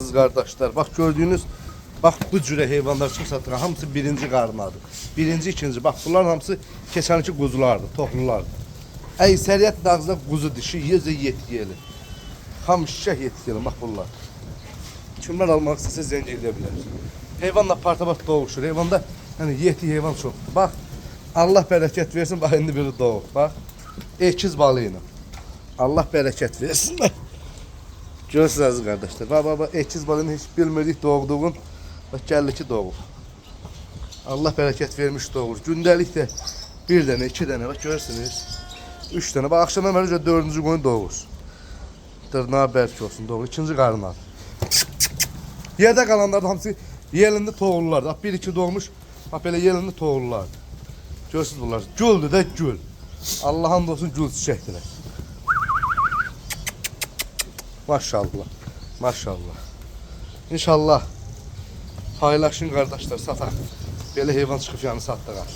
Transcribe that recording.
aziz kardeşler. Bak gördüğünüz, bak bu cürə heyvanlar çıxıb satılır. Hamısı birinci qarnadır. Birinci, ikinci. Bak bunlar hamısı keçənki quzulardır, toxlulardır. Əksəriyyət ağzında quzu dişi, yezə yetkili. Hamışa yetkili, bak bunlar. Kimler almak istəsə zəng edə bilər. Heyvanla partabat doğuşur. Heyvanda hani yeti heyvan çok. Bak Allah bereket versin. Bak indi biri doğur. Bak ekiz balığıyla. Allah bereket versin. Görürsünüz aziz kardeşler. Bak ekiz balığını hiç bilmedik doğduğun. Bak gəldi ki doğur. Allah bereket vermiş doğur. Gündəlik de bir dənə, iki dənə. Bak görürsünüz. Üç dənə. Bak akşamdan beri dördüncü gün doğur. Dırnağı bərk olsun doğur. İkinci qarnar. Yerdə qalanlar da hamısı yerində toğullardır. Bak bir iki doğmuş. Bak belə yerində toğullardır. Görürsünüz bunlar. Güldür də gül. Allah hamd olsun gül çiçəkdirlər. Maşallah. Maşallah. İnşallah paylaşın kardeşler, satak. Belə heyvan çıxıb yanı satdığa.